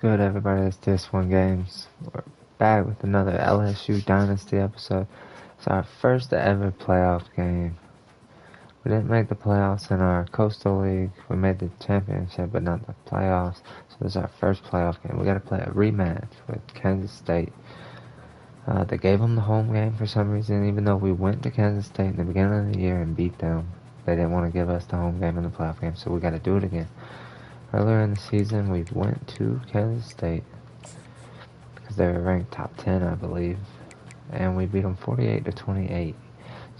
Good, everybody. It's DYNASTY Games. We're back with another LSU Dynasty episode. It's our first ever playoff game. We didn't make the playoffs in our Coastal League. We made the championship, but not the playoffs. So this is our first playoff game. We got to play a rematch with Kansas State. They gave them the home game for some reason, even though we went to Kansas State in the beginning of the year and beat them. They didn't want to give us the home game in the playoff game, so we got to do it again. Earlier in the season, we went to Kansas State because they were ranked top 10, I believe, and we beat them 48-28.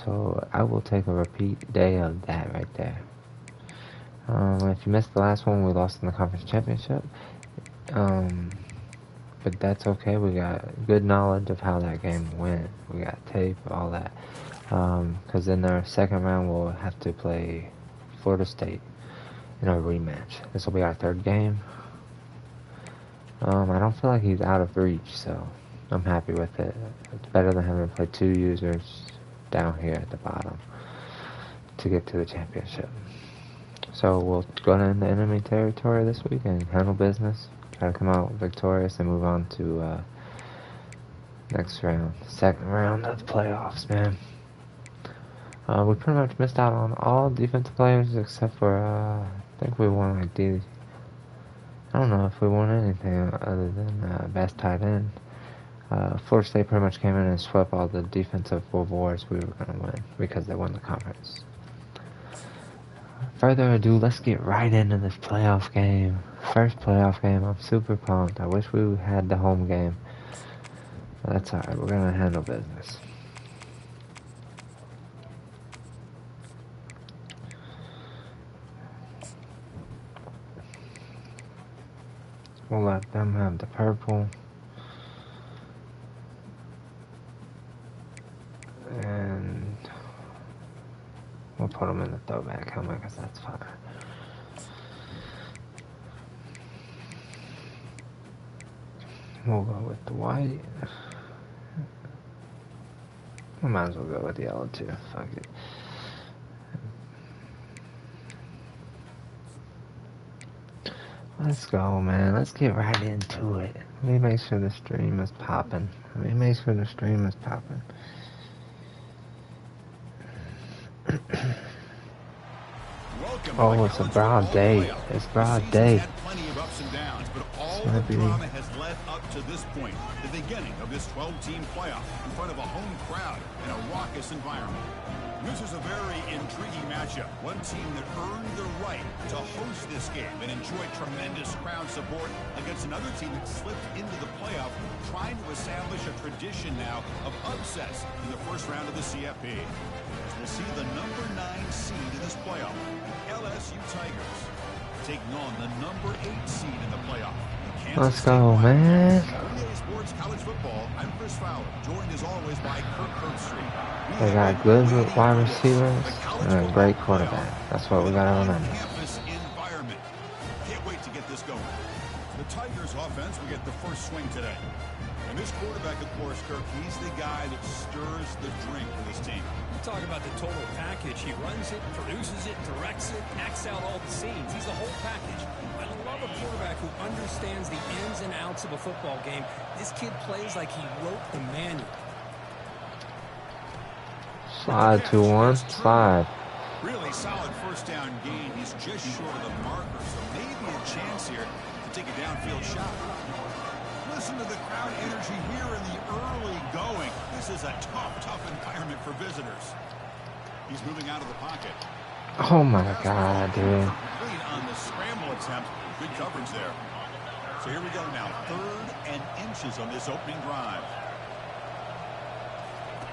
So I will take a repeat day of that right there. If you missed the last one, we lost in the conference championship. But that's okay. We got good knowledge of how that game went. We got tape, all that. Because in our second round, we'll have to play Florida State in our rematch. This will be our third game. I don't feel like he's out of reach, so I'm happy with it. It's better than having to play two users down here at the bottom to get to the championship. So we'll go into enemy territory this week and handle business. Try to come out victorious and move on to next round, second round of the playoffs, man. We pretty much missed out on all defensive players except for I think we won like I don't know if we won anything other than best tight end. Florida State pretty much came in and swept all the defensive awards we were going to win because they won the conference. Further ado, let's get right into this playoff game. First playoff game, I'm super pumped. I wish we had the home game. But that's alright, we're going to handle business. We'll let them have the purple. And we'll put them in the throwback helmet because that's fine. We'll go with the white. We might as well go with the yellow too. Fuck it. Let's go, man. Let's get right into it. Let me make sure the stream is popping. Oh, it's a broad day. It's broad day. All the drama has led up to this point, the beginning of this 12-team playoff in front of a home crowd in a raucous environment. This is a very intriguing matchup. One team that earned the right to host this game and enjoy tremendous crowd support against another team that slipped into the playoff, trying to establish a tradition now of upsets in the first round of the CFP. As we'll see the number 9 seed in this playoff, the LSU Tigers, taking on the number 8 seed in the playoff. Let's go, man. Sports College Football. I'm Chris Fowler, joined as always by Kirk Herbstreit. They got good wide receivers and a great quarterback. That's what we got to remember. Campus environment. Can't wait to get this going. The Tigers offense will get the first swing today. And this quarterback, of course, Kirk, he's the guy that stirs the drink for this team. You talk about the total package. He runs it, produces it, directs it, acts out all the scenes. He's the whole package. I love a quarterback who understands the ins and outs of a football game. This kid plays like he wrote the manual. Slide 2-1, slide. Really solid first down gain. He's just short of the marker, so maybe a chance here to take a downfield shot. Listen to the crowd energy here in the early going. This is a tough environment for visitors. He's moving out of the pocket. Oh my God, dude. Complete on the scramble attempt. Good coverage there. So here we go now. 3rd and inches on this opening drive.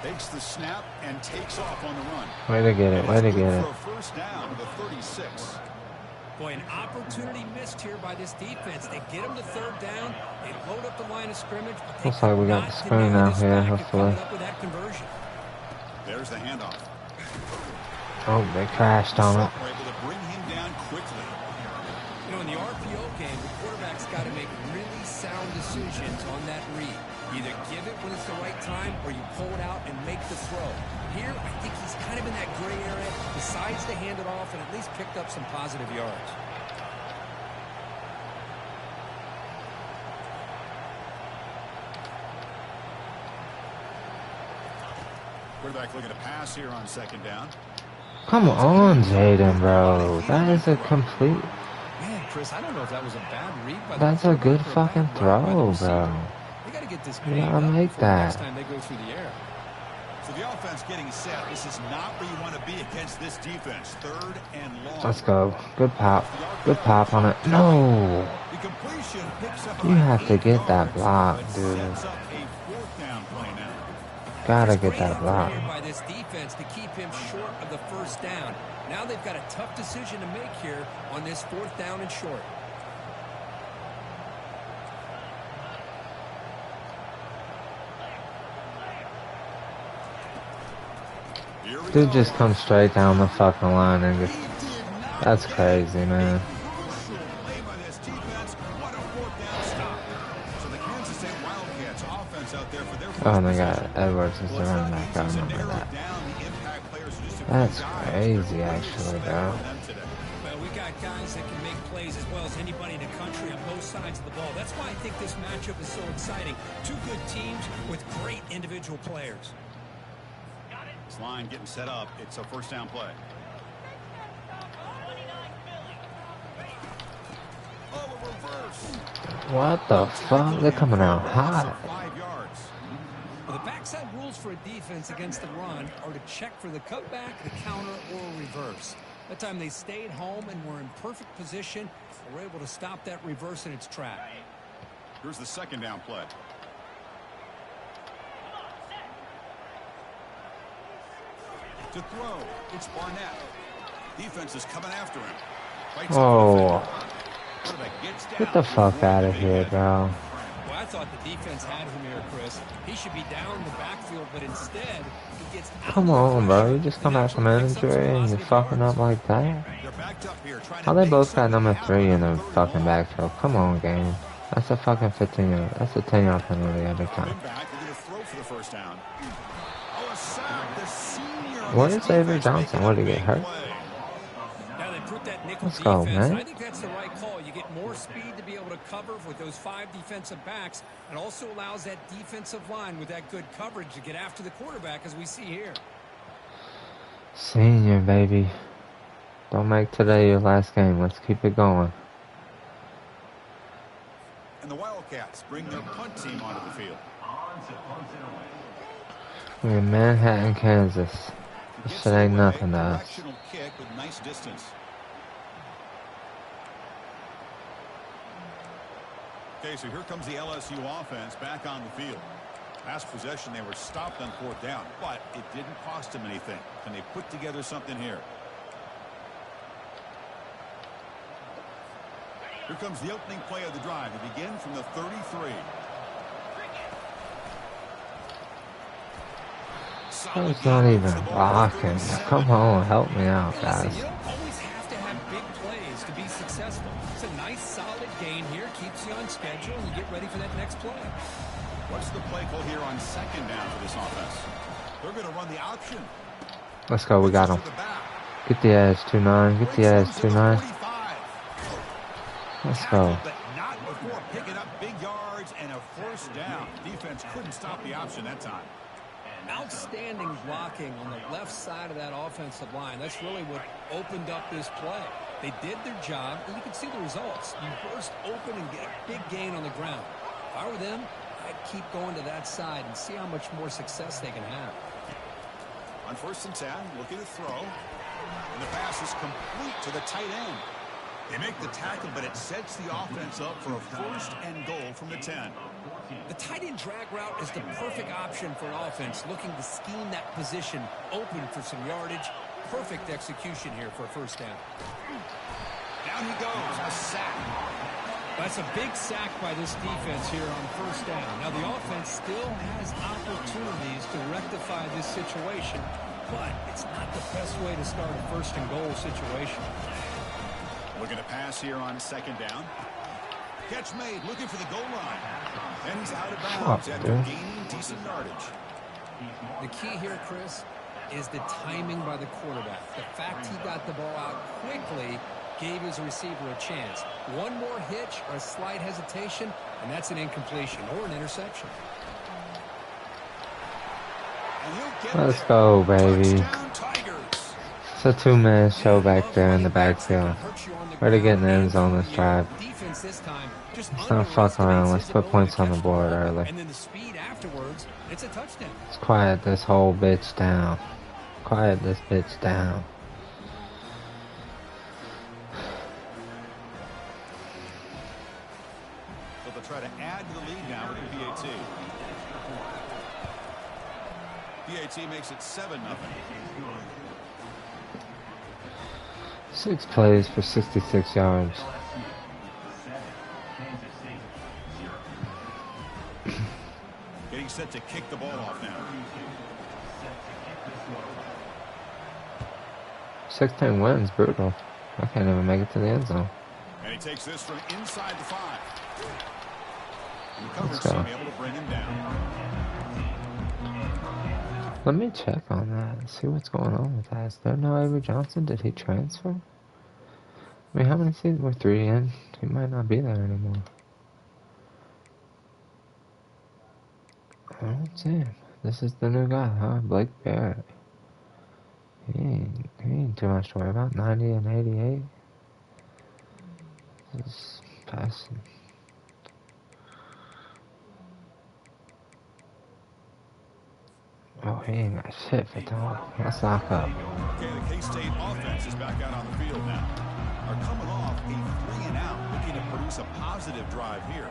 Takes the snap and takes off on the run. Way to get it, way to get it. For a first down to the 36. Boy, an opportunity missed here by this defense. They get him to 3rd down. They load up the line of scrimmage. Looks like we got the screen out here, hopefully. There's the handoff. Oh, they crashed on it. We're able to bring him down quickly. You know, in the RPO game, the quarterback's got to make really sound decisions on that read. Either give it when it's the right time or you pull it out and make the throw. Here, I think he's kind of in that gray area, decides to hand it off and at least picked up some positive yards. Quarterback looking to pass here on second down. Come on, Jaden, bro. That is a complete... Man, Chris, I don't know if that was a bad read by the That's a good fucking throw, bro. They got to get this You gotta make that. next time they go through the air. So the offense getting set. This is not where you want to be against this defense. 3rd and long. Let's go. Good pop. Good pop on it. No. The completion picks up You have to get that block, dude. sets up a 4th down play now. Gotta get that block. By this defense to keep him short of the 1st down. Now they've got a tough decision to make here on this 4th down and short. Dude just comes straight down the fucking line and just... That's crazy, man. Oh my god, Edwards is the running back. I remember that. That's crazy, actually, bro. Well, we got guys that can make plays as well as anybody in the country on both sides of the ball. That's why I think this matchup is so exciting. Two good teams with great individual players. This line getting set up. It's a 1st down play. What the fuck? They're coming out hot. 5 yards. Well, the backside rules for a defense against the run are to check for the cutback, the counter, or a reverse. That time they stayed home and were in perfect position. They were able to stop that reverse in its track. Here's the 2nd down play. To throw, it's Barnett. Defense is coming after him. Oh. Get the fuck out of here, bro. Well, I thought the defense had him here, Chris. He should be down in the backfield, but instead, he gets out. Come on, bro. You just come out from injury and you're fucking up like that. How they both got number 3 in the fucking backfield? Come on, game. That's a fucking 15-yard. That's a 10-yard penalty every time. Where is Avery Johnson? What, did he get hurt? Let's go, man. I think that's the right call. You get more speed to be able to cover with those 5 defensive backs, and also allows that defensive line with that good coverage to get after the quarterback, as we see here. Senior, baby. Don't make today your last game. Let's keep it going. And the Wildcats bring their punt team onto the field. We're in Manhattan, Kansas. This shit ain't nothing to us. Kick with nice distance. Okay, so here comes the LSU offense back on the field. Last possession, they were stopped on 4th down, but it didn't cost them anything. Can they put together something here? Here comes the opening play of the drive. They begin from the 33. It's not even blocking. Come on, help me out, guys. You don't always have to have big plays to be successful. It's a nice, solid gain here. Keeps you on schedule, and you get ready for that next play. What's the play call here on 2nd down for this offense? They're going to run the option. Let's go. We got him. Get the edge, 2-9. Get the edge, 2-9. Let's go. But not before picking up big yards and a 1st down. Defense couldn't stop the option that time. Outstanding blocking on the left side of that offensive line. That's really what opened up this play. They did their job, and you can see the results. You burst open and get a big gain on the ground. If I were them, I'd keep going to that side and see how much more success they can have. On 1st and 10, looking to throw. And the pass is complete to the tight end. They make the tackle, but it sets the offense up for a 1st and goal from the 10. The tight end drag route is the perfect option for an offense looking to scheme that position open for some yardage. Perfect execution here for a 1st down. Down he goes, a sack. That's a big sack by this defense here on 1st down. Now the offense still has opportunities to rectify this situation, but it's not the best way to start a 1st and goal situation. Looking to pass here on 2nd down. Catch made, looking for the goal line. And he's out of bounds after gaining decent yardage. The key here, Chris, is the timing by the quarterback. The fact he got the ball out quickly gave his receiver a chance. One more hitch or a slight hesitation, and that's an incompletion or an interception. Let's go, baby. Tigers. It's a two-man show Man, I back love there in the running backs that can backfield. hurt you on the Ready to get in ground the end and zone through this the air. drive. Defense this time just Let's not fuck underestimates around. Let's his put ability to points on the catch the board ball, early. and then the speed afterwards, it's a touchdown. Let's quiet this whole bitch down. Quiet this bitch down. So they'll try to add to the lead now with the PAT. PAT makes it 7-0. 6 plays for 66 yards. Getting set to kick the ball off now. 16 wins, brutal. I can't even make it to the end zone. And he takes this from inside the 5. And the coverage Let's go. team able to bring him down. Let me check on that and see what's going on with that. Is there no Avery Johnson? Did he transfer? I mean, how many seasons? We're 3 in. He might not be there anymore. I don't see him. This is the new guy, huh? Blake Barrett. He ain't too much to worry about. 90 and 88. This passing. Oh, he ain't got shit for time. Let's lock up. Okay, the K-State offense is back out on the field now. Are coming off a 3-and-out, looking to produce a positive drive here.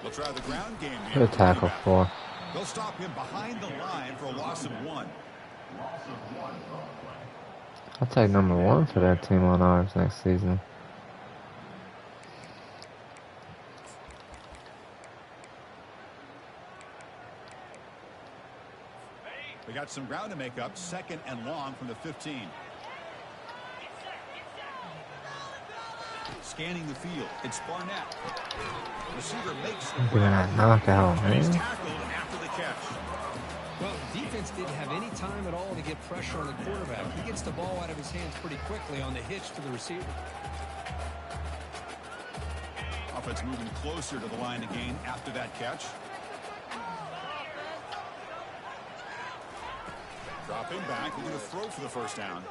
They'll try the ground game here. Good tackle 4. They'll stop him behind the line for a loss of 1. I'll take number 1 for that team on ours next season. They got some ground to make up. 2nd and long from the 15. Scanning the field. It's Barnett. Receiver makes the Look at that knockout, He's man. tackled after the catch. Well, defense didn't have any time at all to get pressure on the quarterback. He gets the ball out of his hands pretty quickly on the hitch to the receiver. Offense moving closer to the line again after that catch. Dropping back, looking to throw for the first down.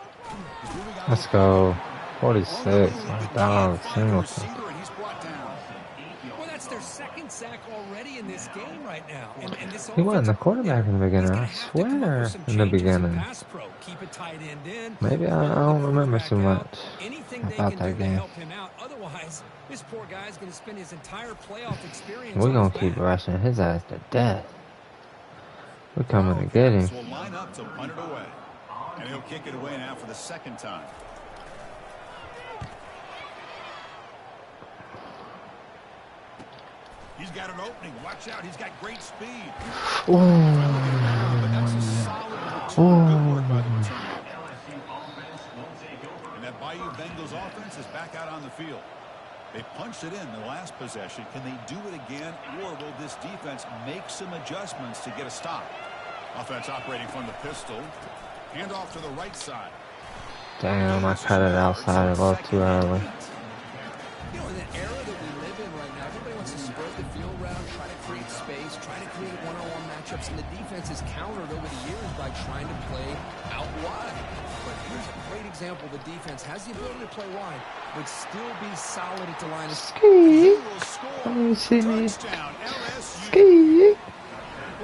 He's moving out. Let's go. 46. My dog. Single. Receiver, and he's brought down. Well, that's their 2nd sack already in this game right now. And this He wasn't the offensive quarterback in the coordinator, beginning. I he's gonna have to come up swear with some in the changes beginning. pass pro. Keep a tight end in. Maybe I don't remember too much Anything they about can that do to game. help him out. Otherwise, this poor guy's going to spend his entire playoff experience We're on gonna his keep back. rushing his ass to death. We're coming to get him. So we'll line up to punt it away. And he'll kick it away now for the 2nd time. He's got an opening. Watch out. He's got great speed. Ooh. But that's a solid return. Good work by the returner. And that Bayou Bengals offense is back out on the field. They punched it in the last possession. Can they do it again, or will this defense make some adjustments to get a stop? Offense operating from the pistol. Hand off to the right side. Damn, I cut it outside a little too early. You know, in the era that we live in right now, everybody wants to spread the field around, try to create space, try to create one-on-one matchups, and the defense has countered over the years by trying to play out wide. But here's a great example. The defense has the ability to play wide, but still be solid at the line of Ski. Will score. Let me see me. Touchdown, LSU. Ski.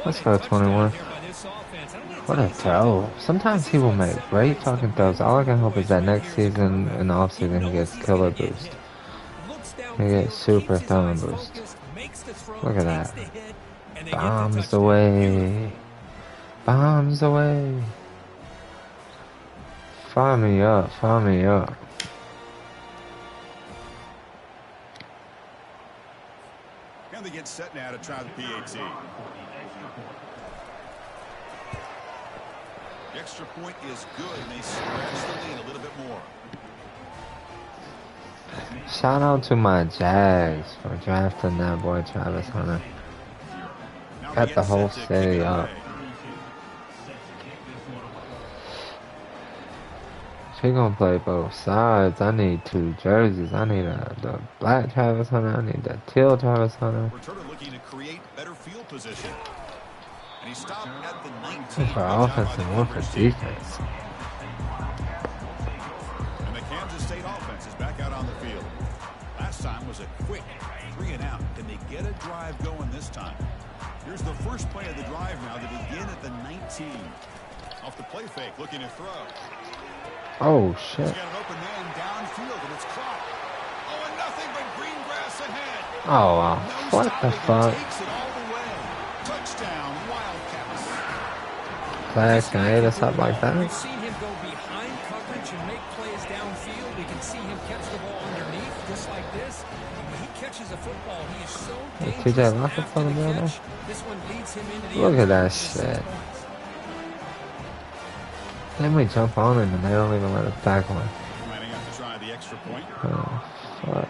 Let's go, What a touchdown 21. here by this offense. I don't wanna What tell a you throw. Sometimes he will make great fucking throws. All I can hope is that next season, in the offseason, he gets killer boost. He gets super throwing boost. Look at that. Bombs away. Bombs away. Fire me up. Fire me up. And they get set now to try the PAT. The extra point is good, and they stretch the lead a little bit more. Shout out to my Jags for drafting that boy Travis Hunter. Now Got they the get whole set to kick city it up. away. She gonna play both sides. I need 2 jerseys. I need the black Travis Hunter. I need the teal Travis Hunter. Returner looking to create better field position. And he stopped at the 19. One for offense and one for defense. And the Kansas State offense is back out on the field. Last time was a quick 3 and out. Can they get a drive going this time? Here's the first play of the drive now to begin at the 19. Off the play fake, looking to throw. Oh, shit. He's got an open man downfield, and it's caught. Oh, and nothing but green grass ahead. Oh, wow. No What the fuck? takes it all the way. Touchdown, Wildcats. Flags can aid us up like that? We've seen him go behind coverage and make plays downfield. We can see him catch the ball underneath, just like this. When he catches a football, he is so dangerous TJ after the catch. This one leads him into the Look at end that zone. shit. Then we jump on him and they don't even let us tackle him. Might have to try the extra point. Oh, fuck.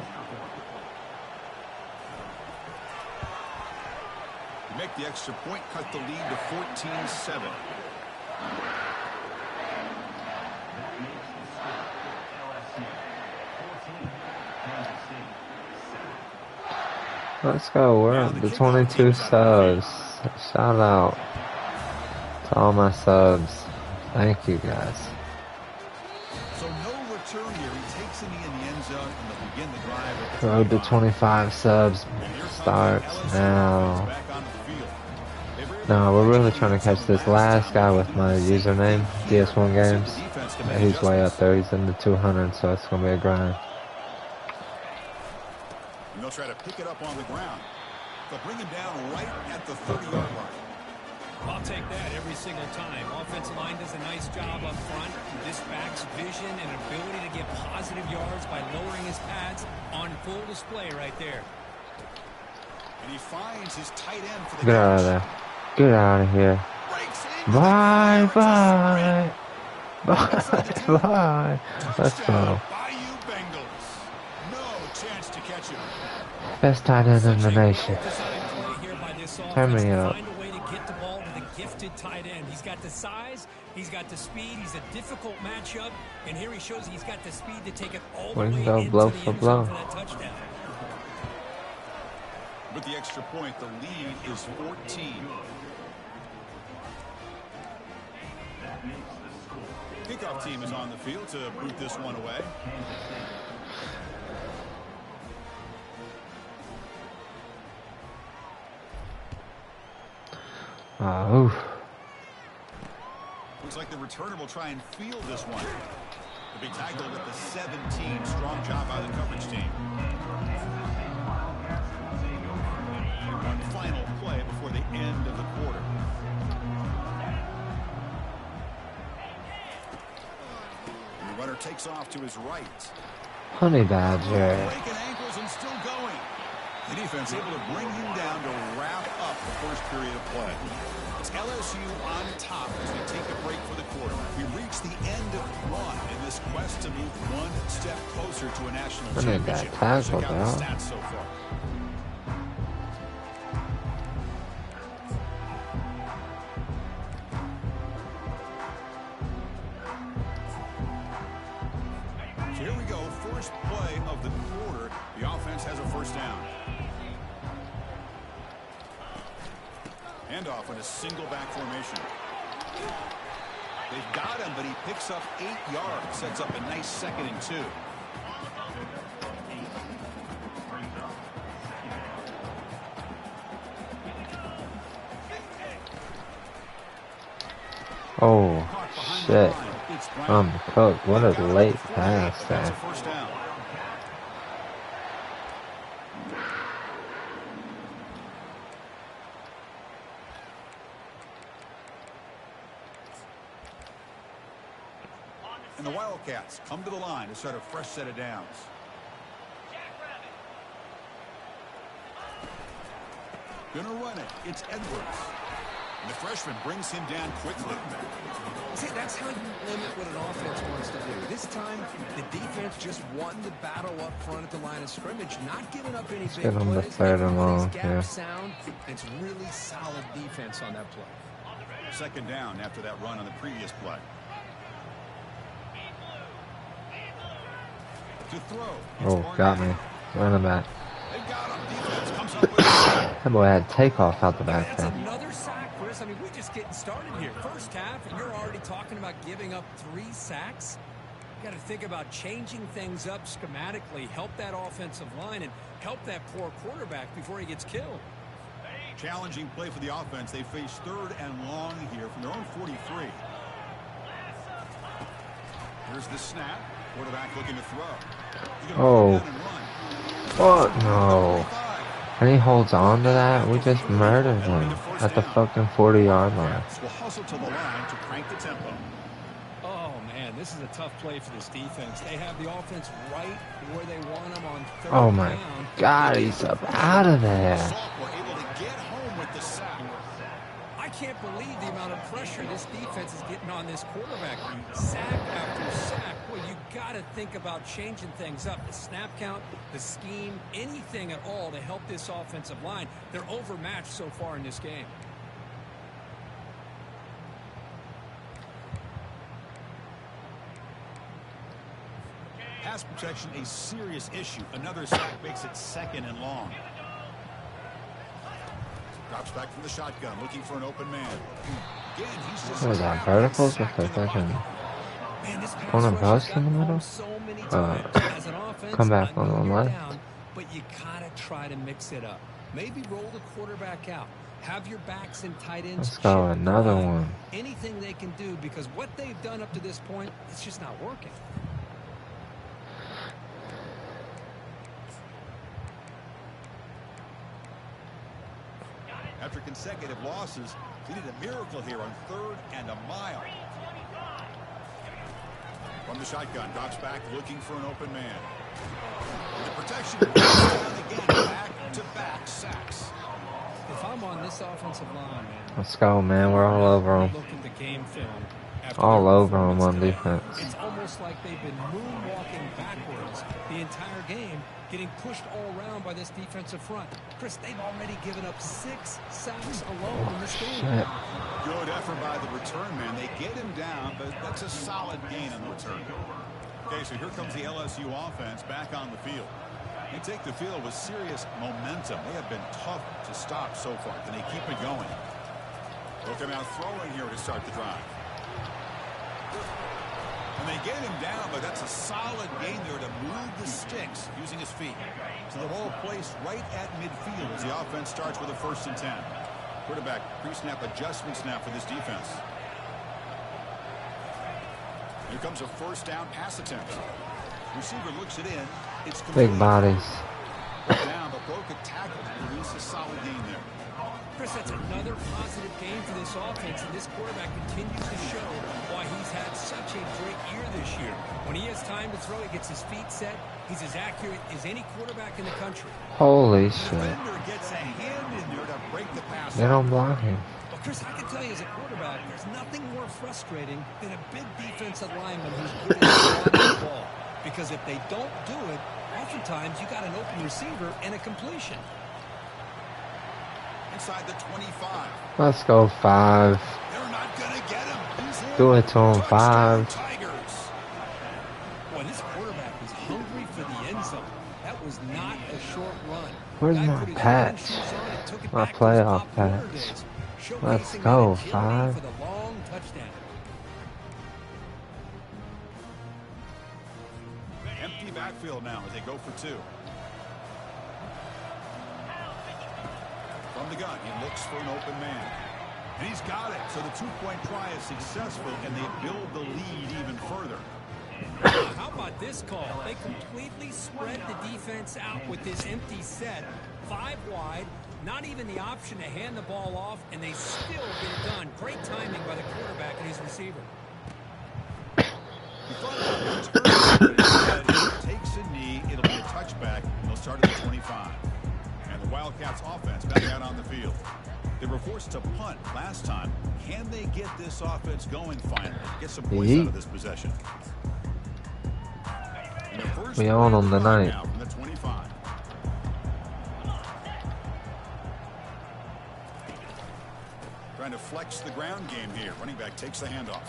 Make the extra point, cut the lead to 14-7. Let's go. We're at the 22 subs. Shout out to all my subs. Thank you, guys. So no return here. He takes it in the end zone and they'll begin the drive. Road to 25 subs starts now. Back on the field. No, we're really trying to catch this last guy with my username, DS1 Games. He's way up there. He's in the 200, so it's going to be a grind. And they'll try to pick it up on the ground. They'll bring him down right at the 30-yard line. I'll take that every single time. Offensive line does a nice job up front. This back's vision and ability to get positive yards by lowering his pads on full display right there. And he finds his tight end for the Get out of there. Get out of here. Bye, bye. Bye, bye. Let's go. Best tight end in the nation. Turn me up. Gifted tight end. He's got the size, he's got the speed, he's a difficult matchup, and here he shows he's got the speed to take it all the way into blow the for end blow. zone for that touchdown. With the extra point, the lead is 14. Kickoff team is on the field to boot this one away. Oof. Looks like the returner will try and field this one. To be tackled at the 17. Strong job by the coverage team. One final play before the end of the quarter. The runner takes off to his right. Honey Badger. Breaking ankles and still going. The defense able to bring him down to wrap up the first period of play. It's LSU on top as we take a break for the quarter. We reach the end of one in this quest to move one step closer to a national championship. Check out the stats so far. So here we go. First play of the quarter. The offense has a first down. Handoff in a single back formation. They've got him, but he picks up 8 yards. Sets up a nice 2nd and 2. Oh, shit. I'm cooked. What a late pass there. First down. And the Wildcats come to the line to start a fresh set of downs. Gonna run it. It's Edwards. And the freshman brings him down quickly. See, that's how you limit what an offense wants to do. This time, the defense just won the battle up front at the line of scrimmage, not giving up any big get on the plays. 3rd and long. Yeah. Sound. It's really solid defense on that play. 2nd down after that run on the previous play. To throw. Oh, got me. Running back. They got him. Defense comes up with That boy had takeoff out the back That's there. another sack, Chris. I mean, we about giving up 3 sacks? You got to think about changing things up schematically, help that offensive line, and help that poor quarterback before he gets killed. Challenging play for the offense. They face 3rd and long here from their own 43. Here's the snap. Quarterback looking to throw. Oh. What? No. And he holds on to that. We just murdered him at the fucking 40-yard line. Will hustle to the line to crank the tempo. Oh, man, this is a tough play for this defense. They have the offense right where they want them on 3rd Oh my down. God, he's up out of there. We're able to get home with the sack. I can't believe the amount of pressure this defense is getting on this quarterback. Sack after sack. Well, you got to think about changing things up. The snap count, the scheme, anything at all to help this offensive line. They're overmatched so far in this game. Pass protection, a serious issue. Another sack makes it 2nd and long. Drops back from the shotgun, looking for an open man. Again, he's just What is that, verticals with the fucking corner post in the middle? Come back on the left. Down, but you gotta try to mix it up. Maybe roll the quarterback out. Have your backs and tight ends. Let's go, another one. Anything they can do, because what they've done up to this point, it's just not working. After consecutive losses, they need a miracle here on 3rd and a mile. From the shotgun, drops back, looking for an open man. And the protection again, back-to-back sacks. If I'm on this offensive line, man, Let's go, man. We're all over them. look at the game film. All over them on defense. It's almost like they've been moonwalking backwards the entire game, getting pushed all around by this defensive front. Chris, they've already given up 6 sacks alone in this game. Shit. Good effort by the return man. They get him down, but that's a solid gain on the return. Okay, so here comes the LSU offense back on the field. They take the field with serious momentum. They have been tough to stop so far. Can they keep it going? They'll come out throwing here to start the drive. And they get him down, but that's a solid gain there to move the sticks using his feet. So the ball placed right at midfield as the offense starts with a 1st and 10. Quarterback pre-snap adjustment snap for this defense. Here comes a 1st down pass attempt. Receiver looks it in. It's complete. Big bodies. Down, but broke a tackle to produce a solid gain there. Chris, that's another positive game for this offense, and this quarterback continues to show why he's had such a great year this year. When he has time to throw, he gets his feet set. He's as accurate as any quarterback in the country. Holy shit. Defender gets a hand in there to break the pass. They don't block him. Well, Chris, I can tell you as a quarterback, there's nothing more frustrating than a big defensive lineman who's good at throwing the ball. Because if they don't do it, oftentimes you got an open receiver and a completion. Inside the 25. Let's go 5. They're not going to get him. He's in. Do it to him, 5. Tigers. Boy, this quarterback was hungry for the end zone. That was not a short run. Where's Guy my put his patch? shoes on and took it My back to his playoff top corner patch. days, Let's showcasing go, that agility 5. for the long touchdown. Empty backfield now as they go for 2. From the gun, he looks for an open man. And he's got it. So the 2-point try is successful, and they build the lead even further. How about this call? They completely spread the defense out with this empty set. 5 wide, not even the option to hand the ball off, and they still get it done. Great timing by the quarterback and his receiver. He thought about return, but if he takes a knee, it'll be a touchback. They'll start at the 25. And the Wildcats offense back out on the field. They were forced to punt last time. Can they get this offense going finally? Get some points out of this possession. We own them tonight. From the 25. Trying to flex the ground game here. Running back takes the handoff.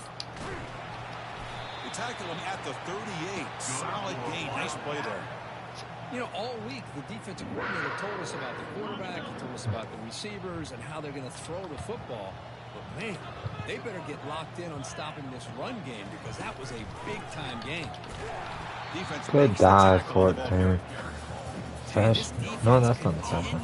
They tackle him at the 38. Solid gain. Nice play there. You know, all week, the defensive coordinator told us about the quarterback. He told us about the receivers and how they're going to throw the football. But, man, They better get locked in on stopping this run game because that was a big-time game. Good dive for it, dude. Fresh. No, that's not the second.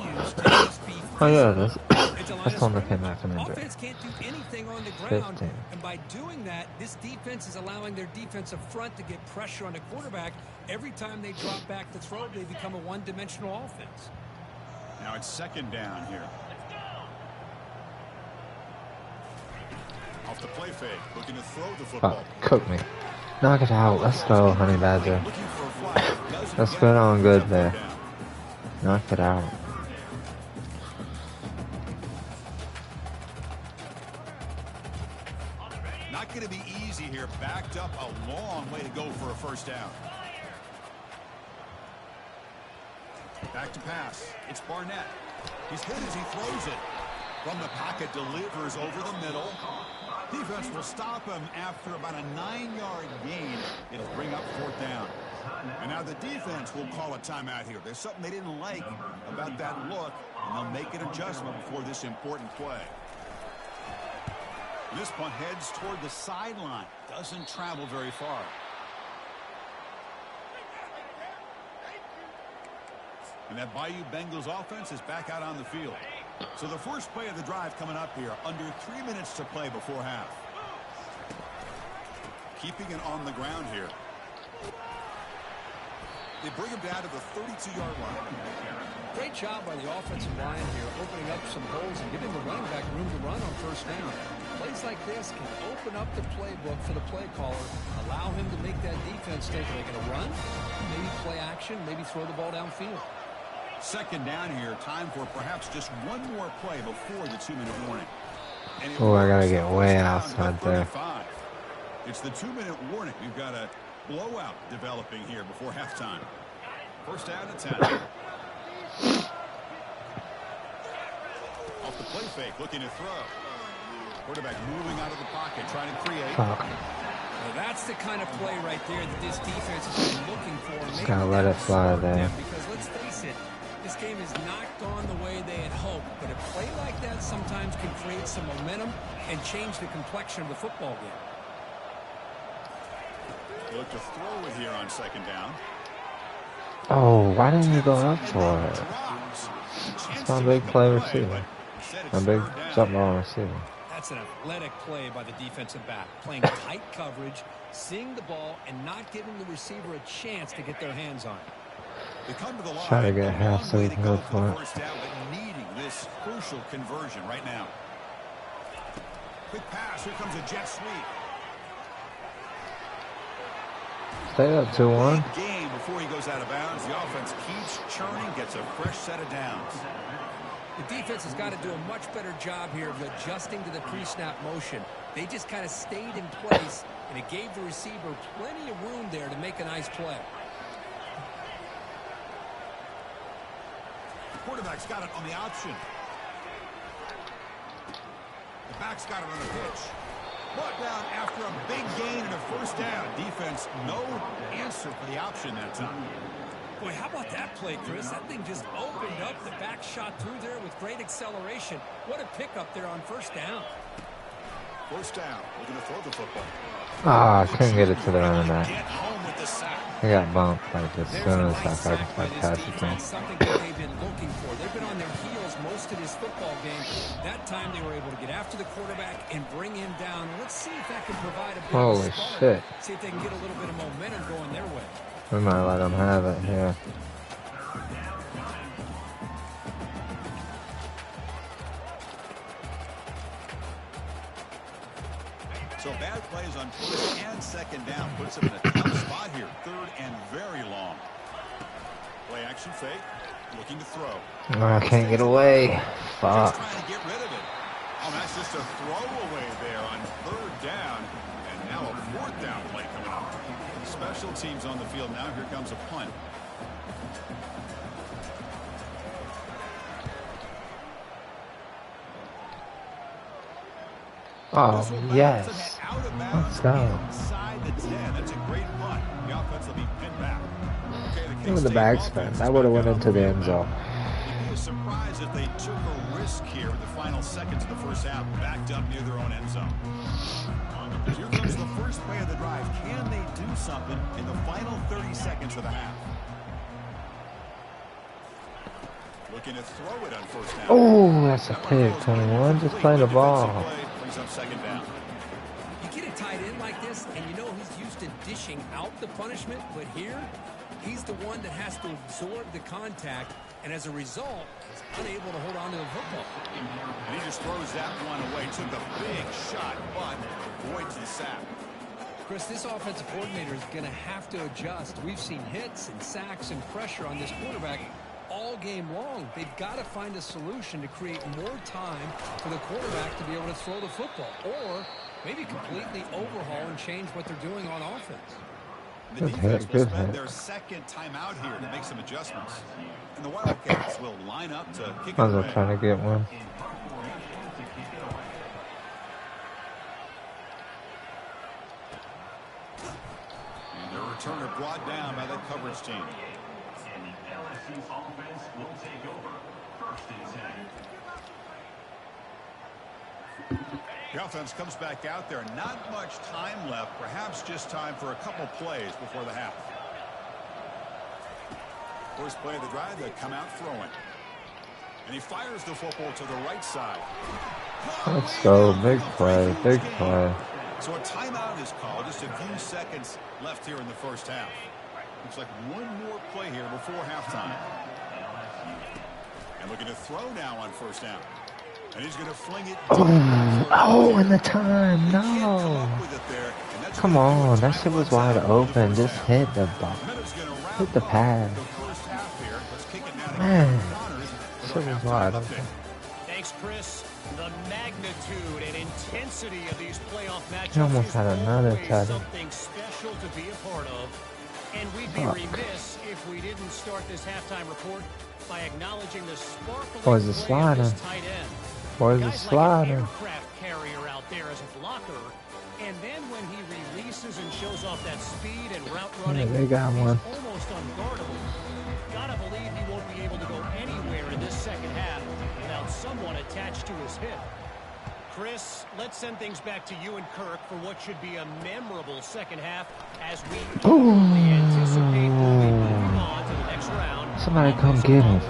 Oh yeah, that's the one that came back from injury. Offense can't do anything on the ground, 15. and by doing that, this defense is allowing their defensive front to get pressure on the quarterback. Every time they drop back to throw, they become a one-dimensional offense. Now it's second down here. Off the play fake, looking to throw the football. Oh, cook me. Knock it out. Let's go, Honey Badger. Let's go on good there. Knock it out. Not going to be easy here. Backed up a long way to go for a first down. Back to pass. It's Barnett. He's hit as he throws it. From the pocket, delivers over the middle. Defense will stop him after about a 9-yard gain. It'll bring up fourth down. And now the defense will call a timeout here. There's something they didn't like about that look, and they'll make an adjustment before this important play. This punt heads toward the sideline. Doesn't travel very far. And that Bayou Bengals offense is back out on the field. So the first play of the drive coming up here. Under 3 minutes to play before half. Keeping it on the ground here. They bring him down to the 32-yard line. Great job by the offensive line here, opening up some holes and giving the running back room to run on first down. Plays like this can open up the playbook for the play caller, allow him to make that defense think, are they going to run? Maybe play action, maybe throw the ball downfield. Second down here, time for perhaps just one more play before the 2-minute warning. Oh, I gotta get way outside there. It's the 2-minute warning. We've got a blowout developing here before halftime. First down and 10. Off the play fake, looking to throw. Quarterback moving out of the pocket, trying to create. Fuck. Well, that's the kind of play right there that this defense is looking for. Just gotta let it fly there. Because let's face it, this game has not gone the way they had hoped, but a play like that sometimes can create some momentum and change the complexion of the football game. They look to throw it here on second down. Oh, why didn't you go up for it? It's my big play receiver. My big jump ball receiver. That's an athletic play by the defensive back, playing tight coverage, seeing the ball, and not giving the receiver a chance to get their hands on it. They come to the line. Try to get half so we can go for it. First down, but needing this crucial conversion right now. Quick pass. Here comes a jet sweep. Stay up 2-1. Game before he goes out of bounds. The offense keeps churning, gets a fresh set of downs. The defense has got to do a much better job here of adjusting to the pre-snap motion. They just kind of stayed in place, and it gave the receiver plenty of room there to make a nice play. The quarterback's got it on the option. The back's got it on the pitch. Brought down after a big gain and a first down. Defense, no answer for the option that time. Boy, how about that play, Chris? That thing just opened up. The back shot through there with great acceleration. What a pickup there on first down. First down. We're going to throw the football. Ah, I couldn't get it to the running back. Get home with the sack. I got bumped like as soon as I started to pass it to him. Something that they've been looking for. They've been on their heels most of this football game. That time they were able to get after the quarterback and bring him down. Let's see if that can provide a bit Holy of a spark. shit. See if they can get a little bit of momentum going their way. We might let them have it here. So bad plays on first and second down puts them in a tough spot here. Third and very long. Play action fake. Looking to throw. Oh, I can't get away. Fuck. Just trying to get rid of it. Oh, that's just a throwaway there on third down. And now a fourth down play coming up. Special teams on the field now. Here comes a punt. Oh, yes. Let's go. That's a great punt. The offense will be pinned back. Look at the bag spin. That would have went into the end zone. It'd be a surprise that they took a risk here in the final seconds of the first half, backed up near their own end zone. Here comes the first play of the drive. Can they do something in the final 30 seconds of the half? Looking to throw it on first down. Oh, that's a pick. 21, just play the ball. Brings up second down. You get a tight end like this, and you know he's used to dishing out the punishment, but here, he's the one that has to absorb the contact, and as a result, is unable to hold on to the football. And he just throws that one away. Took a big shot, but avoids the sack. Chris, this offensive coordinator is going to have to adjust. We've seen hits and sacks and pressure on this quarterback all game long. They've got to find a solution to create more time for the quarterback to be able to throw the football, or maybe completely overhaul and change what they're doing on offense. The defense will spend their second timeout here to make some adjustments. And the Wildcats will line up to kick it away. I was trying to get one. And their returner brought down by that coverage team. LSU's offense will take over. First and 10. The offense comes back out there. Not much time left. Perhaps just time for a couple plays before the half. First play of the drive, they come out throwing. And he fires the football to the right side. Let's go. Big play. Big play. So a timeout is called. Just a few seconds left here in the first half. Looks like one more play here before halftime. And looking to throw now on first down. And he's going to fling it. Oh, in the time. No. Come on. That shit was wide open. Just hit the ball. Hit the pass. Man. Shit was wide open. Thanks, Chris. The magnitude and intensity of these playoff matchups He almost had another touch. Something special to be a part of. And we'd be remiss if we didn't start this halftime report by acknowledging the sparkling Boys, the slider. tight end. Boys, the slider. Like an aircraft carrier out there as a blocker. And then when he releases and shows off that speed and route running, Yeah, they got one. he's almost unguardable. Gotta believe he won't be able to go anywhere in this second half without someone attached to his hip. Chris, let's send things back to you and Kirk for what should be a memorable second half as we anticipate we'll be moving on to the next round. Somebody come get him.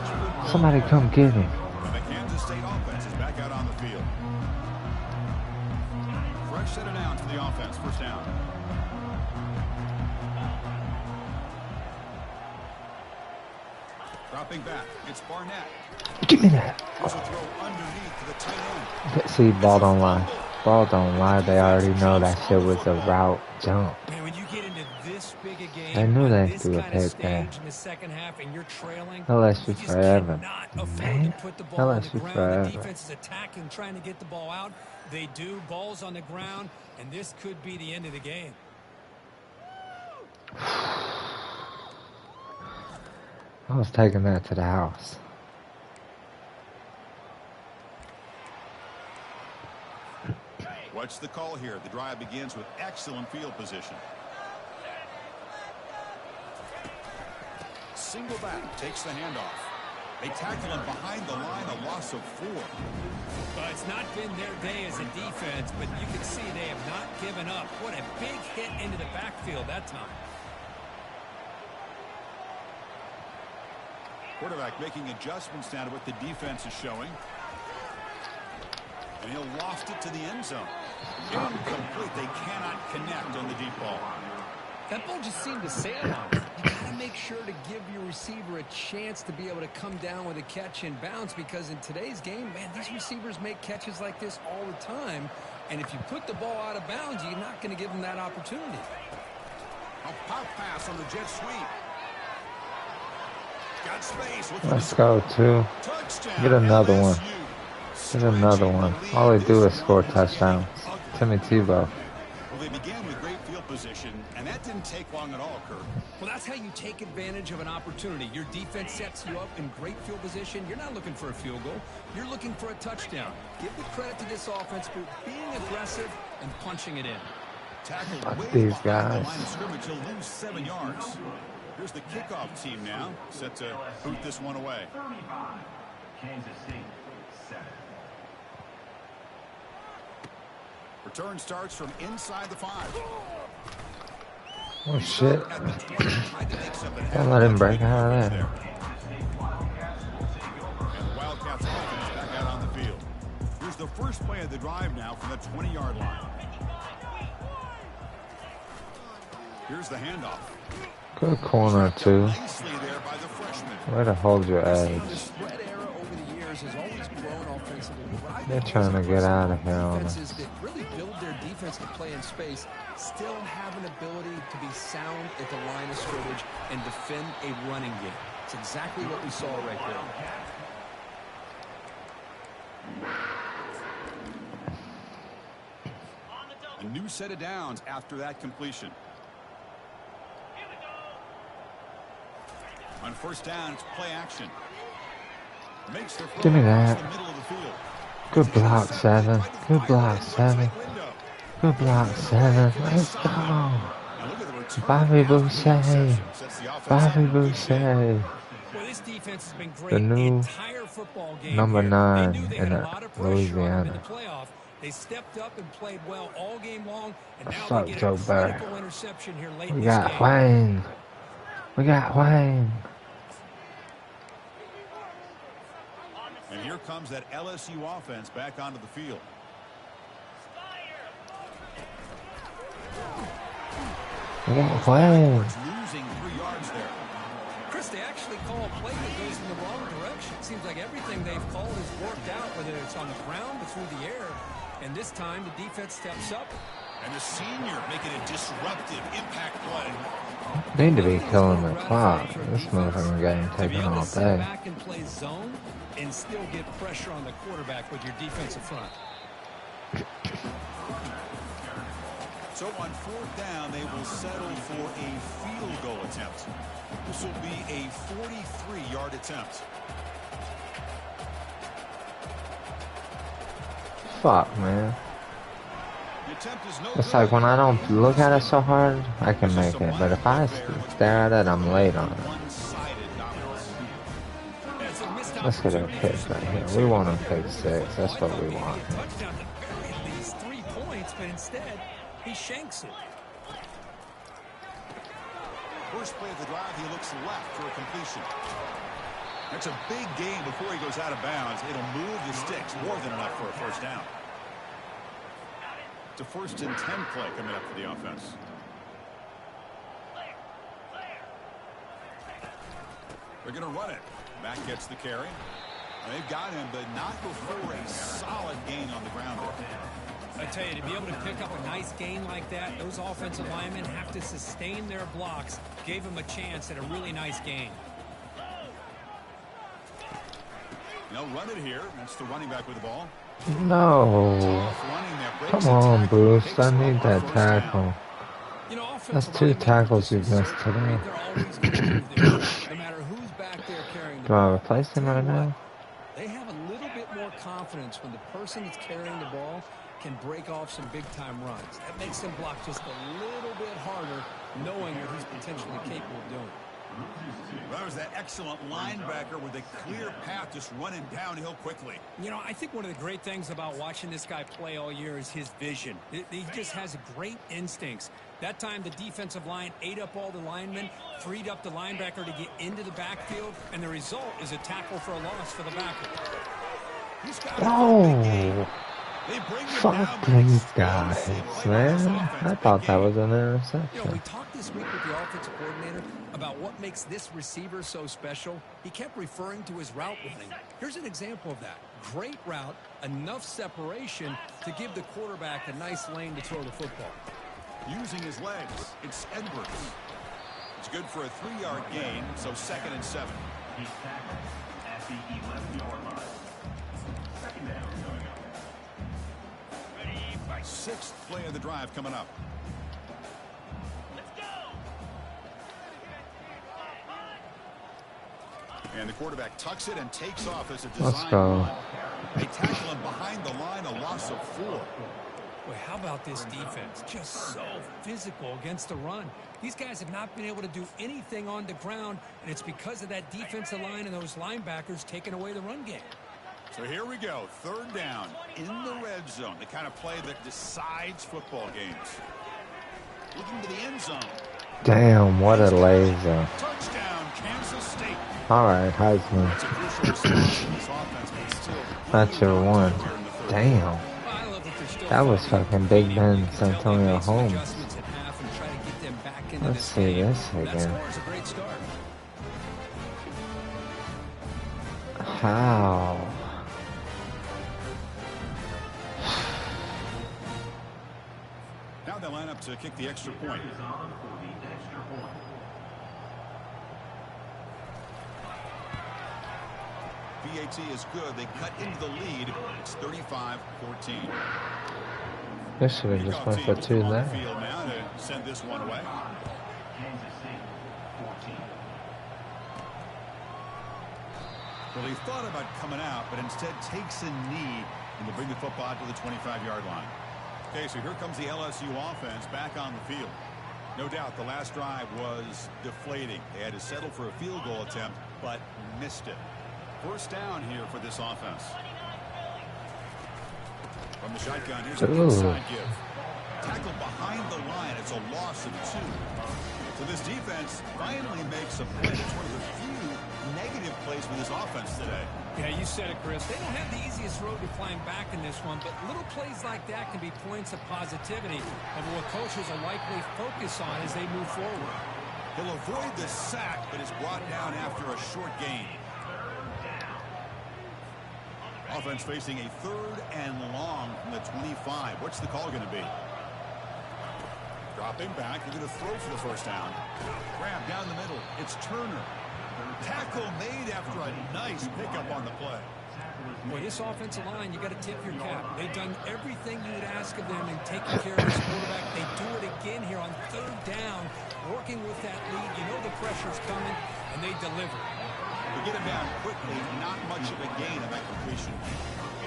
Somebody come get him. And the Kansas State offense is back out on the field. Fresh set of downs for the offense. First down. Dropping back. It's Barnett. Give me that. Here's a throw underneath to the tight end. See, ball don't lie. Ball don't lie. They already know that shit was a route jump. Man, when you get into this big a game, I knew they this threw a kind of pick stage there. in the second half, and you're trailing, LSU you just forever. cannot afford Man, to put the ball on the LSU ground. forever. The defense is attacking, trying to get the ball out. They do. Balls on the ground, and this could be the end of the game. I was taking that to the house. What's the call here? The drive begins with excellent field position. Single back takes the handoff. They tackle him behind the line, a loss of 4. Well, it's not been their day as a defense, but you can see they have not given up. What a big hit into the backfield that time. Quarterback making adjustments now to what the defense is showing. And he'll loft it to the end zone. Incomplete. They cannot connect on the deep ball. That ball just seemed to sail on him. You got to make sure to give your receiver a chance to be able to come down with a catch and bounce, because in today's game, man, these receivers make catches like this all the time. And if you put the ball out of bounds, you're not going to give them that opportunity. A pop pass on the jet sweep. Got space. Let's go, too. Get another one. Get another one. All they do is score touchdowns. Timmy Tebow. Well, they began with great field position, and that didn't take long at all, Kirk. Well, that's how you take advantage of an opportunity. Your defense sets you up in great field position. You're not looking for a field goal. You're looking for a touchdown. Give the credit to this offense for being aggressive and punching it in. Tackled way these behind the guys. line of scrimmage. He'll lose 7 yards. Here's the kickoff team now, set to boot this one away. Kansas State 7. Return starts from inside the 5. Oh shit. Don't let him break out of there. And the Wildcats offense back out on the field. Here's the first play of the drive now from the 20-yard line. Here's the handoff. Good corner too. Nicely there by the freshman. Way to hold your edge. The spread era over the years has always grown offensively. They're trying to get out of here on us. Defenses that really build their defense to play in space still have an ability to be sound at the line of scrimmage and defend a running game. It's exactly what we saw right there. A new set of downs after that completion. On first down, it's play action. Makes the Give me that. the middle of the field. Good block, 7. Good block, 7. Good block, 7. Let's go. Bobby Boucher. Bobby Boucher. Well, this defense has been great The new entire football game number here. 9 They knew they in had a lot of pressure on them in Louisiana. the playoff. They stepped up and played well all game long, and now Fuck they get Joe a Burrow. critical interception here late We in this got game. Wayne. We got Wayne. And here comes that LSU offense back onto the field. We got Wayne. Losing 3 yards there. Chris, they actually call a play that goes in the wrong direction. Seems like everything they've called has worked out, whether it's on the ground or through the air. And this time, the defense steps up. And the senior making a disruptive impact play. Need to be killing the clock. This motherfucking game To be taking able all to sit day. back and play zone and still get pressure on the quarterback with your defensive front. So on fourth down, they will settle for a field goal attempt. This will be a 43-yard attempt. Fuck, man. The attempt is no It's good. like when I don't look at it so hard, I can make it. But if I stare at it, I'm late on it. One-sided dominance. It's a missed Let's get a opportunity. pick right here. We want a pick 6. That's what we want. Touchdown to bury these 3 points, but instead, he shanks it. First play of the drive, he looks left for a completion. That's a big gain before he goes out of bounds. It'll move the sticks more than enough for a first down. It's a 1st and 10 play coming up for the offense. They're going to run it. Back gets the carry. They've got him, but not before a solid gain on the ground. I tell you, to be able to pick up a nice gain like that, those offensive linemen have to sustain their blocks. Gave him a chance at a really nice gain. They'll run it here. That's the running back with the ball. No. Running that breaks Come on, the tackle, Bruce. takes I off need for a that first tackle. down. You know, That's offensive 2 linemen tackles have you've to missed today. they're always going to move there, no matter who's back there carrying the Do I ball. replace him right now? They have a little bit more confidence when the person that's carrying the ball can break off some big-time runs. That makes them block just a little bit harder, knowing what he's potentially capable of doing. That was that excellent linebacker with a clear path just running downhill quickly. You know, I think one of the great things about watching this guy play all year is his vision. He just has great instincts. That time, the defensive line ate up all the linemen, freed up the linebacker to get into the backfield, and the result is a tackle for a loss for the backer. He's got Oh. They bring him Fuck down, but these explosive guys, play by this man. offense. I Big thought that game. was an You know, we interception. talked this week with the offensive coordinator about what makes this receiver so special. He kept referring to his route running. Here's an example of that. Great route, enough separation to give the quarterback a nice lane to throw the football. Using his legs, it's Edwards. It's good for a 3-yard gain, so 2nd and 7. He's tackled at the 11-yard line. Second down. 6th play of the drive coming up. And the quarterback tucks it and takes off as a design. Let's go. They tackle him behind the line, a loss of 4. Boy, how about about this defense. Just so physical against the run. These guys have not been able to do anything on the ground, and it's because of that defensive line and those linebackers taking away the run game. So here we go. Third down in the red zone. The kind of play that decides football games. Looking to the end zone. Damn, what a laser. Touchdown, Kansas State. Alright, Heisman. That's a crucial response from this offense, but still That's your one. Damn. That was fucking Big Ben Santonio Holmes. Let's see this again. How? Now they line up to kick the extra point. VAT is good. They cut into the lead. It's 35-14. This should have just went for two there. Field now to send this one away. Well, he thought about coming out, but instead takes a knee and to bring the football to the 25-yard line. Okay, so here comes the LSU offense back on the field. No doubt the last drive was deflating. They had to settle for a field goal attempt, but missed it. First down here for this offense. From the shotgun, here's an inside give. Tackle behind the line. It's a loss of 2. So this defense finally makes a play. It's one of the few negative plays for this offense today. Yeah, you said it, Chris. They don't have the easiest road to climb back in this one, but little plays like that can be points of positivity of what coaches will likely focus on as they move forward. He'll avoid the sack, but is brought down after a short gain. Offense facing a 3rd and long from the 25. What's the call going to be? Dropping back. They're going to throw for the first down. Grab down the middle. It's Turner. Tackle made after a nice pickup on the play. Boy, this offensive line, you got to tip your cap. They've done everything you would ask of them in taking care of this quarterback. They do it again here on 3rd down, working with that lead. You know the pressure's coming, and they deliver. We get him down quickly, not much of a gain of that completion.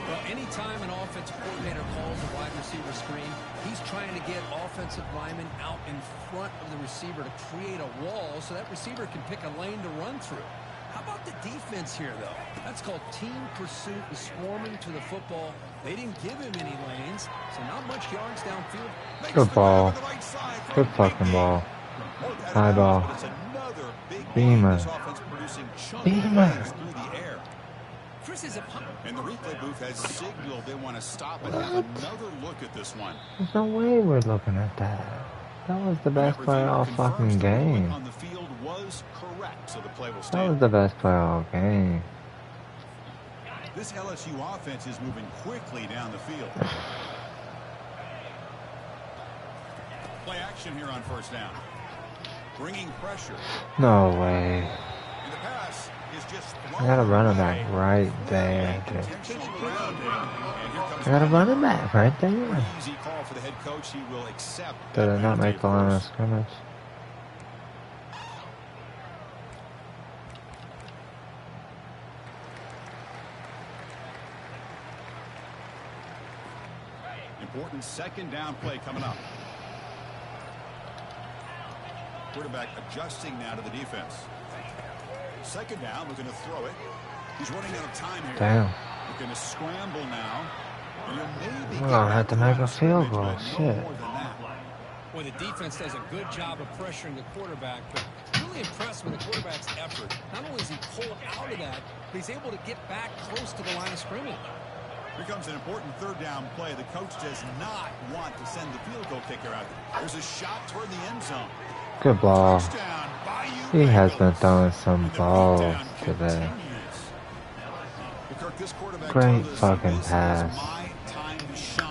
Well, anytime an offensive coordinator calls a wide receiver screen, he's trying to get offensive linemen out in front of the receiver to create a wall so that receiver can pick a lane to run through. How about the defense here, though? That's called team pursuit and swarming to the football. They didn't give him any lanes, so not much yards downfield. Good ball. Good fucking ball. High ball. Beamer. Beamer. And the replay booth has signaled they want to stop and have another look at this one. There's no way we're looking at that. That was the best play all fucking game. On the field was correct, so the play will That was the best play all game. This LSU offense is moving quickly down the field. Play action here on first down. Bringing pressure. No way. And the pass is just I got a running back right there. I got a running back right there. Easy call for the head coach. He will accept. Did I not make the line of scrimmage? Important 2nd down play coming up. Quarterback adjusting now to the defense. 2nd down, looking to throw it. He's running out of time here. Damn. Looking to scramble now. We're gonna have to make a field goal. Shit. Well, the defense does a good job of pressuring the quarterback, but really impressed with the quarterback's effort. Not only is he pulled out of that, but he's able to get back close to the line of scrimmage. Here comes an important 3rd down play. The coach does not want to send the field goal kicker out. There's a shot toward the end zone. Good ball. He has been throwing some balls today. Great fucking pass.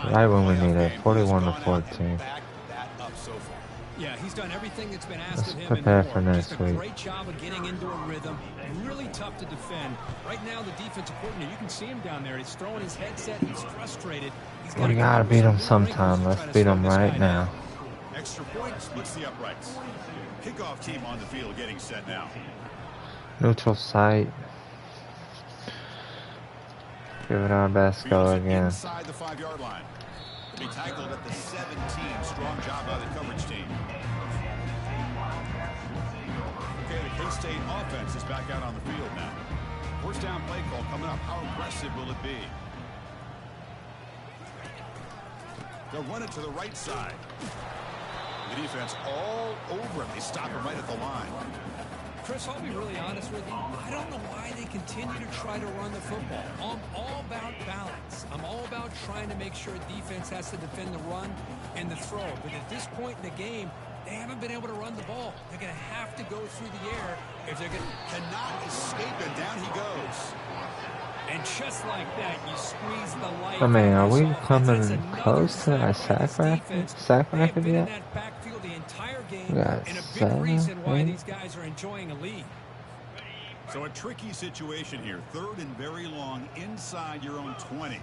Right when we need it. 41-14. Yeah, he's done everything that's been asked of him. Prepare for next week. Great job of getting into a rhythm. Really tough to defend. Right now, the defensive coordinator, you can see him down there. He's throwing his headset. He's frustrated. We gotta beat him sometime. Let's beat him right now. Extra point splits the uprights. Kickoff team on the field getting set now. Neutral site. Give it our best go again. Inside the 5-yard line. They tackled at the 17. Strong job by the coverage team. Okay, the K-State offense is back out on the field now. First down play call coming up. How aggressive will it be? They'll run it to the right side. The defense all over him. They stop him right at the line. Chris, I'll be really honest with you. I don't know why they continue to try to run the football. I'm all about balance. I'm all about trying to make sure defense has to defend the run and the throw. But at this point in the game, they haven't been able to run the ball. They're going to have to go through the air if they're going to. Cannot escape it. Down he goes. And just like that, you squeeze the life. I mean, are we coming close to that sack racket yet? We got and a big 7, reason why 8. these guys are enjoying a lead. So a tricky situation here. 3rd and very long inside your own 20.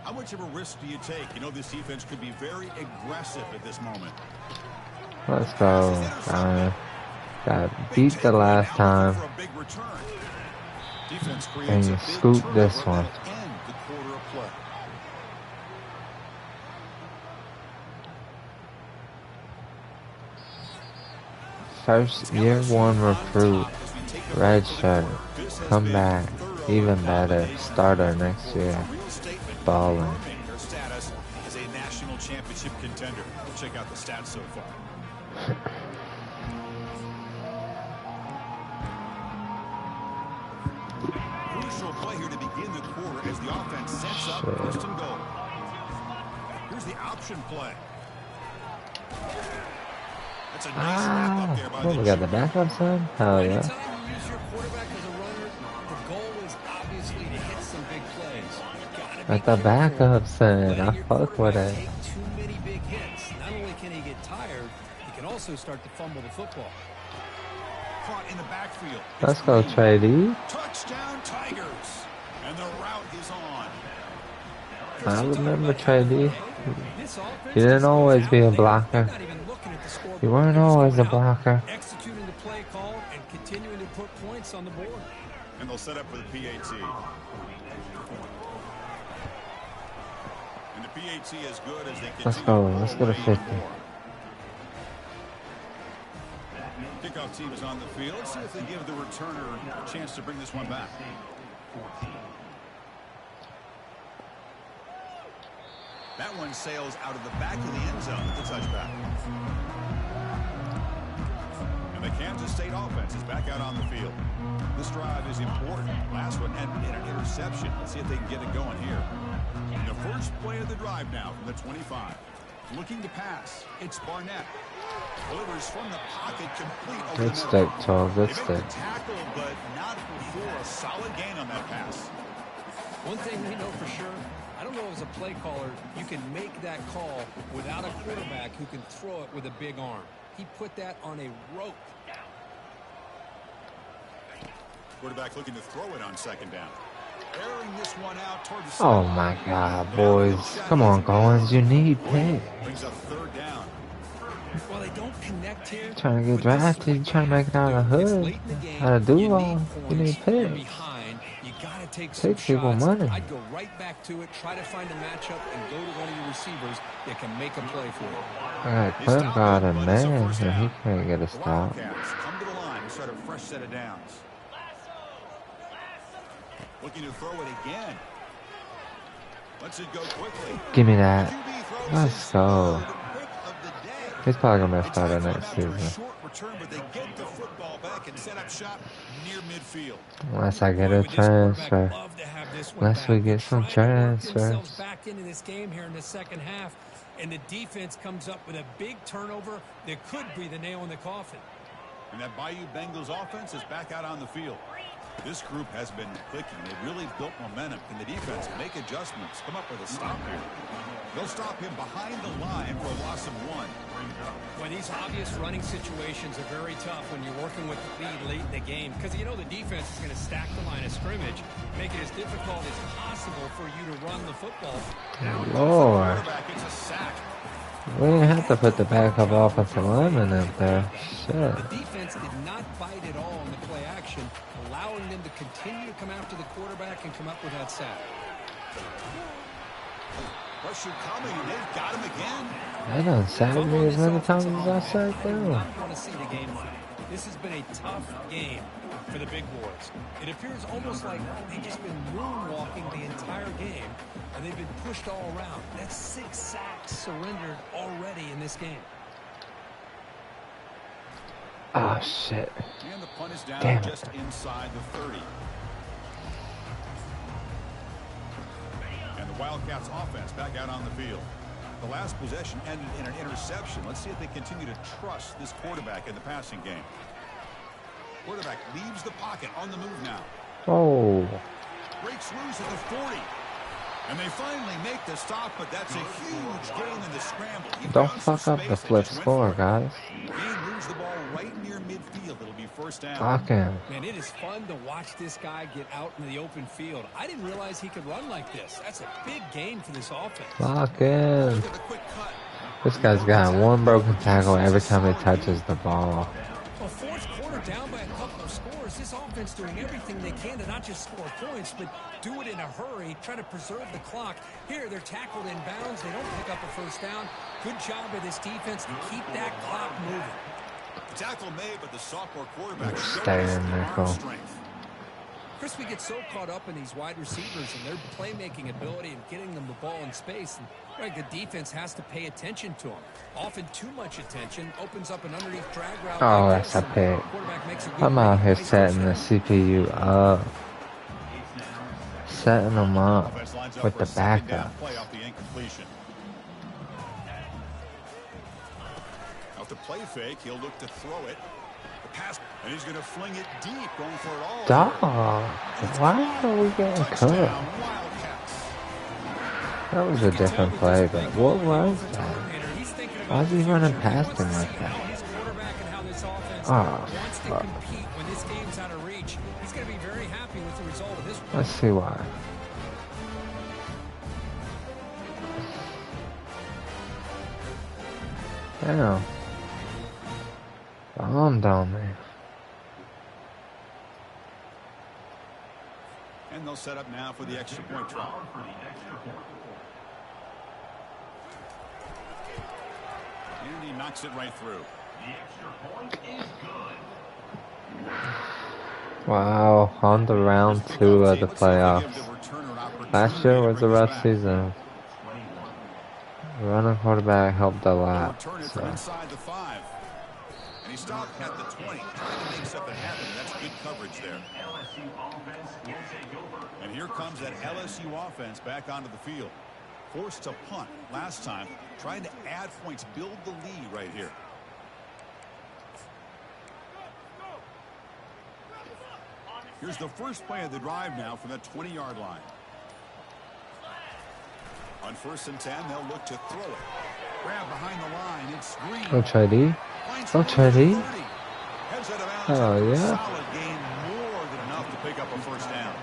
How much of a risk do you take? You know, this defense could be very aggressive at this moment. Let's go. Got beat the last time. And you scoop this one. First year 1 recruit, red shirt, come back, even better, starter next year, balling. Their status as a national championship contender. We'll check out the stats so far. Crucial play here to begin the quarter as the offense sets up 1st and goal. Here's the option play. That's a nice wrap up there by we got the backup son? Hell yeah. Anytime you use your quarterback as a runner, the goal is obviously to hit some big plays. You gotta be At the careful backup son, letting I your fuck with quarterback it. take too many big hits. Not only can he get tired, he can also start to fumble the football. Caught in the backfield. Let's go, Trey D. Touchdown Tigers. And the route is on. I remember Trey D. You didn't always be a blocker. You weren't always a blocker. Executing the play call and continuing to put points on the board. And they'll set up for the PAT. And the PAT is good as they continue. Let's go. Let's go to 50. Kickoff team is on the field. Let's see if they give the returner a chance to bring this one back. That one sails out of the back of the end zone with the touchback. And the Kansas State offense is back out on the field. This drive is important. Last one ended in an interception. Let's see if they can get it going here. The first play of the drive now from the 25. Looking to pass. It's Barnett. Delivers from the pocket, complete over Good the stick, middle. Charles. Good They make stick. the tackle, but not before a solid gain on that pass. One thing we know for sure, I don't know as a play caller, you can make that call without a quarterback who can throw it with a big arm. He put that on a rope. Quarterback looking to throw it on 2nd down. Airing this one out toward the Oh my God, boys. Come on, Goins. You need picks. brings up 3rd down. Well, they don't connect here. Trying to get drafted. You trying to make it out of the hood. Out of Duval. You need You're picks. behind. You gotta take some Take people shots. money. I'd go right back to it, try to find a matchup, and go to one of your receivers that can make a play for you. Alright, Clem got a man, and he can't get a stop. Wildcats come to the line and start a fresh set of downs. Looking to throw it again. Lets it go quickly. Give me that. QB throws Let's his go. 3rd pick of the day. He's probably gonna be a They starter try to next come out for a season. short return, but they get the football back and set up shop near midfield. Unless I get Boy, a would this quarterback transfer. love to have this one Unless we back. get some Trying to work transfers. themselves back into this game here in the 2nd half, and the defense comes up with a big turnover that could be the nail in the coffin. And that Bayou Bengals offense is back out on the field. This group has been clicking. They've really built momentum. Can the defense make adjustments? Come up with a stop here. They'll stop him behind the line for a loss of 1. Well, these obvious running situations are very tough when you're working with the lead late in the game, because you know the defense is going to stack the line of scrimmage, make it as difficult as possible for you to run the football. Lord. Quarterback gets a sack. We didn't have to put the backup offensive lineman up there. Shit. The defense did not bite at all in the play action, allowing them to continue to come after the quarterback and come up with that sack. pressure coming, and they've got him again. They done sacked me as many times as I said I do them. not want to see the game through. This has been a tough game for the big boys. It appears almost like they've just been moonwalking the entire game, and they've been pushed all around. That's 6 sacks surrendered already in this game. Oh, shit. And the punt is down Damn just it. inside the 30. And the Wildcats offense back out on the field. The last possession ended in an interception. Let's see if they continue to trust this quarterback in the passing game. Quarterback leaves the pocket on the move now. Oh. Breaks loose at the 40. And they finally make the stop, but that's a huge gain in the scramble. He Don't found some fuck up the space and flip just went score, for it. guys. He moves the ball right near midfield. It'll be first down. Fucking. Man, it is fun to watch this guy get out in the open field. I didn't realize he could run like this. That's a big gain for this offense. Fucking. Look at the quick cut. This guy's got one broken tackle every time he touches the ball. Well, fourth quarter down by a couple of scores. This offense doing everything they can to not just score points, but do it in a hurry, try to preserve the clock. Here, they're tackled in bounds. They don't pick up a first down. Good job by this defense to keep that clock moving. Tackle made, but the sophomore quarterback Stay in, nickel. strength. Chris, we get so caught up in these wide receivers and their playmaking ability and getting them the ball in space. And right, the defense has to pay attention to them. Often too much attention opens up an underneath drag route. Oh, like that's this, a and pick. the quarterback makes a good I'm out read, here wastes setting the the CPU up. Setting them up Offense lines up with for the a second down backup. play off the incompletion. Out the play fake, he'll look to throw it. The pass, and he's going to fling it deep, going for it all. Dog. Why are we getting cooked? Touchdown, Wildcats. That was a different play, but what was that? Why is he running past him like that? Oh, fuck. compete when this game's out of reach. He's going to be very happy with the result of this one. Let's see why. Damn. Bomb down there. And they'll set up now for the extra point try. And he knocks it right through. Wow, on to round 2 of the playoffs. Last year was a rough season. The running quarterback helped a lot. Return it So. from inside the 5. And he stopped at the 20, trying to make something happen. That's good coverage there. And here comes that LSU offense back onto the field. Forced to punt last time, trying to add points, build the lead right here. Here's the first play of the drive now from that 20-yard line. On 1st and 10, they'll look to throw it. Grab behind the line. It's Green. Go try D. Go try D. Oh, yeah. Solid gain, more than enough to pick up a first down.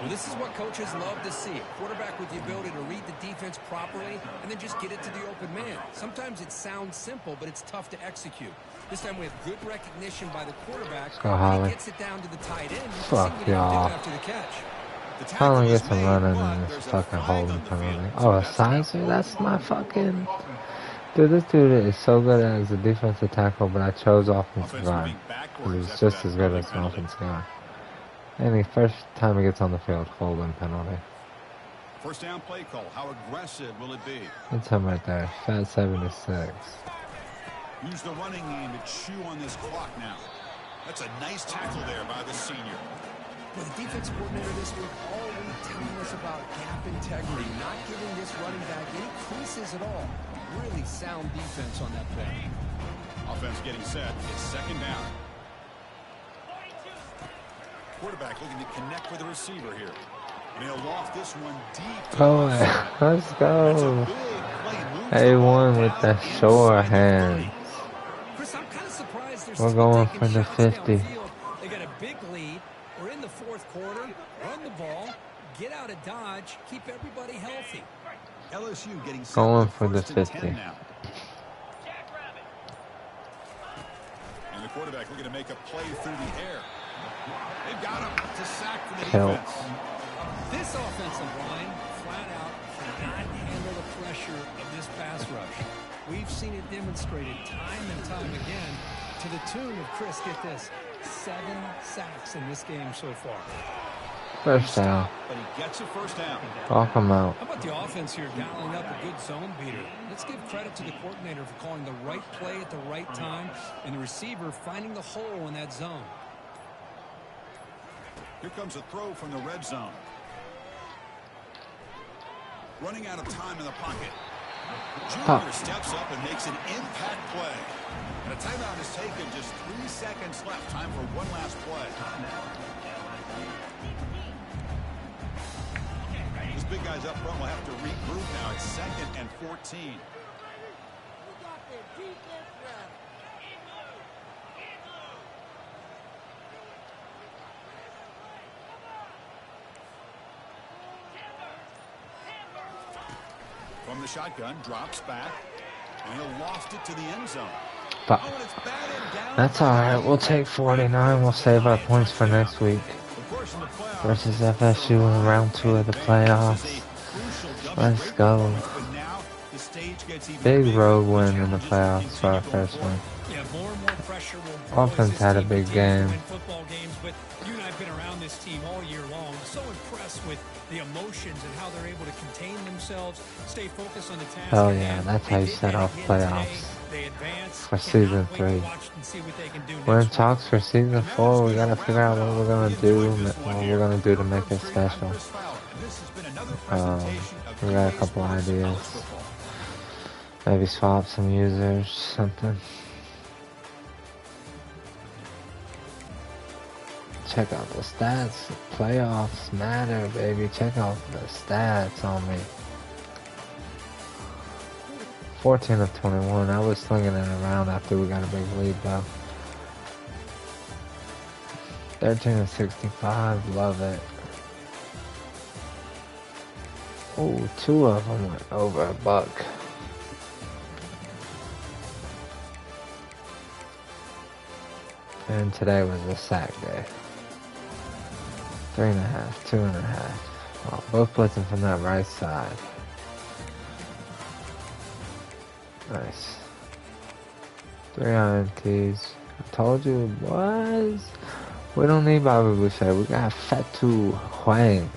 Well, this is what coaches love to see. A quarterback with the ability to read the defense properly and then just get it to the open man. Sometimes it sounds simple, but it's tough to execute. This time we have good recognition by the quarterback. Let's go, Holly. He gets it down to the tight end. Fuck y'all. After the catch. Finally get some running in this fucking holding penalty. Oh, a sizer? That's my fucking... Dude, this dude is so good as a defensive tackle, but I chose offensive guard. Because he's just as good as an offensive guard. And the first time he gets on the field, holding penalty. First down play call. How aggressive will it be? That's him right there. Fat 76. Use the running game to chew on this clock now. That's a nice tackle there by the senior. Well, the defense coordinator this week already telling us about gap integrity, not giving this running back any creases at all. Really sound defense on that play. Offense getting set. It's second down. Quarterback looking to connect with the receiver here. And he'll loft this one deep. Go ahead. Let's go. A1 with the sure hands. Chris, I'm kind of surprised We're going for the 50. They got a big lead. We're in the fourth quarter. Run the ball. Get out of Dodge. Keep everybody healthy. LSU getting set Going for for the first and 50. 10 now. And the quarterback looking to make a play through the air. They've got him to sack for the Kill. defense. This offensive line, flat out, cannot handle the seen it demonstrated time and time again to the tune of, Chris, get this, 7 sacks in this game so far. First down. But he gets a first down. Walk him out. How about the offense here dialing up a good zone beater? Let's give credit to the coordinator for calling the right play at the right time and the receiver finding the hole in that zone. Here comes a throw from the red zone. Running out of time in the pocket. Junior steps up and makes an impact play. And a timeout is taken. Just 3 seconds left. Time for one last play. These big guys up front will have to regroup now. It's 2nd and 14. From the shotgun, drops back, and he lost it to the end zone. But that's alright. We'll take 49. We'll save our points for next week. Versus FSU in round 2 of the playoffs. Let's go. Big road win in the playoffs for our first one. Offense had a big game. You and I have been around this team all year long. So impressed with the emotions and how they're able to contain themselves, stay focused on the task. Oh yeah, that's how you set off playoffs. For season 3. We're in talks for season 4. We gotta figure out what we're gonna do. To make it special. We got a couple ideas. Maybe swap some users, something. Check out the stats. Playoffs matter, baby. Check out the stats on me. 14 of 21. I was slinging it around after we got a big lead, though. 13 of 65. Love it. Oh, 2 of them went over a buck. And today was a sack day. 3.5, 2.5. Oh, both blitzing from that right side. Nice. 3 INTs. I told you it was. We don't need Bobby Boucher. We got Fatu Huang.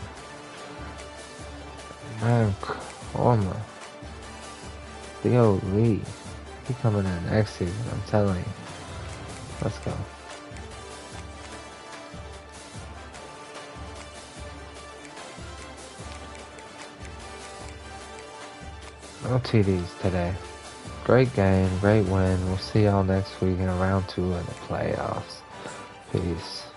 Man, Korma. Theo Lee. He coming in next season, I'm telling you. Let's go. No TDs today. Great game, great win. We'll see y'all next week in round 2 of the playoffs. Peace.